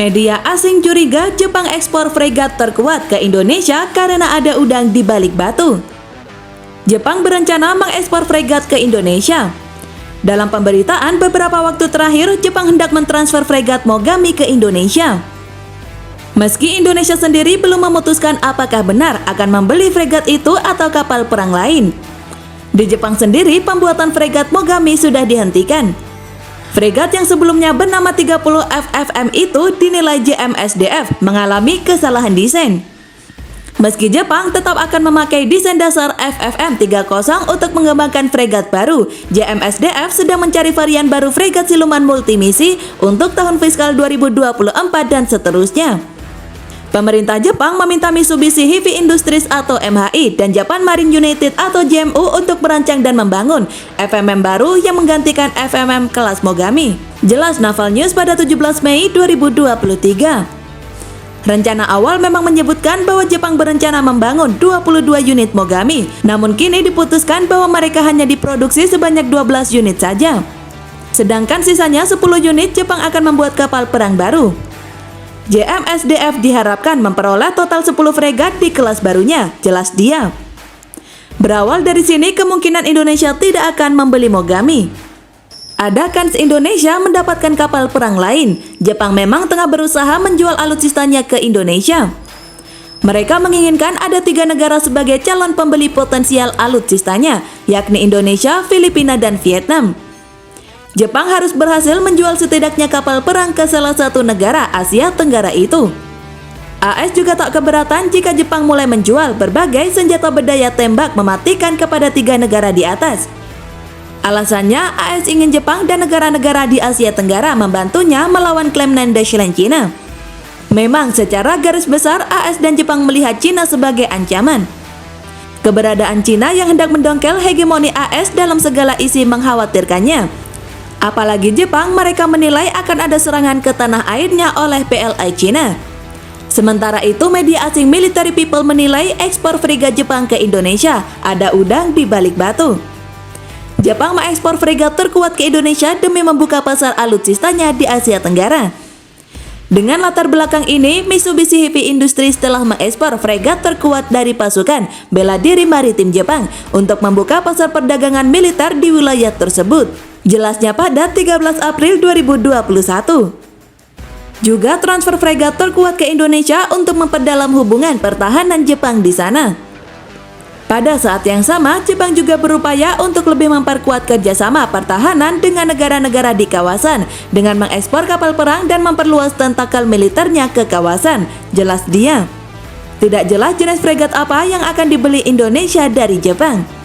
Media asing curiga Jepang ekspor fregat terkuat ke Indonesia karena ada udang di balik batu. Jepang berencana mengekspor fregat ke Indonesia. Dalam pemberitaan beberapa waktu terakhir, Jepang hendak mentransfer fregat Mogami ke Indonesia. Meski Indonesia sendiri belum memutuskan apakah benar akan membeli fregat itu atau kapal perang lain. Di Jepang sendiri, pembuatan fregat Mogami sudah dihentikan. Fregat yang sebelumnya bernama 30 FFM itu dinilai JMSDF mengalami kesalahan desain. Meski Jepang tetap akan memakai desain dasar FFM 30 untuk mengembangkan fregat baru, JMSDF sedang mencari varian baru fregat siluman multimisi untuk tahun fiskal 2024 dan seterusnya. Pemerintah Jepang meminta Mitsubishi Heavy Industries atau MHI dan Japan Marine United atau JMU untuk merancang dan membangun FMM baru yang menggantikan FMM kelas Mogami. Jelas Naval News pada 17 Mei 2023. Rencana awal memang menyebutkan bahwa Jepang berencana membangun 22 unit Mogami, namun kini diputuskan bahwa mereka hanya diproduksi sebanyak 12 unit saja. Sedangkan sisanya 10 unit Jepang akan membuat kapal perang baru. JMSDF diharapkan memperoleh total 10 fregat di kelas barunya, jelas dia. Berawal dari sini kemungkinan Indonesia tidak akan membeli Mogami. Ada kans Indonesia mendapatkan kapal perang lain. Jepang memang tengah berusaha menjual alutsistanya ke Indonesia. Mereka menginginkan ada 3 negara sebagai calon pembeli potensial alutsistanya, yakni Indonesia, Filipina, dan Vietnam. Jepang harus berhasil menjual setidaknya kapal perang ke salah satu negara Asia Tenggara itu. AS juga tak keberatan jika Jepang mulai menjual berbagai senjata berdaya tembak mematikan kepada 3 negara di atas. Alasannya, AS ingin Jepang dan negara-negara di Asia Tenggara membantunya melawan klaim Nandeschlen Cina. Memang secara garis besar AS dan Jepang melihat Cina sebagai ancaman. Keberadaan Cina yang hendak mendongkel hegemoni AS dalam segala isi mengkhawatirkannya. Apalagi Jepang mereka menilai akan ada serangan ke tanah airnya oleh PLA Cina. Sementara itu media asing Military People menilai ekspor fregat Jepang ke Indonesia ada udang di balik batu. Jepang mengekspor fregat terkuat ke Indonesia demi membuka pasar alutsistanya di Asia Tenggara. Dengan latar belakang ini, Mitsubishi Heavy Industries telah mengekspor fregat terkuat dari pasukan bela diri maritim Jepang untuk membuka pasar perdagangan militer di wilayah tersebut. Jelasnya pada 13 April 2021. Juga transfer fregat terkuat ke Indonesia untuk memperdalam hubungan pertahanan Jepang di sana. Pada saat yang sama, Jepang juga berupaya untuk lebih memperkuat kerjasama pertahanan dengan negara-negara di kawasan dengan mengekspor kapal perang dan memperluas tentakel militernya ke kawasan. Jelas dia. Tidak jelas jenis fregat apa yang akan dibeli Indonesia dari Jepang.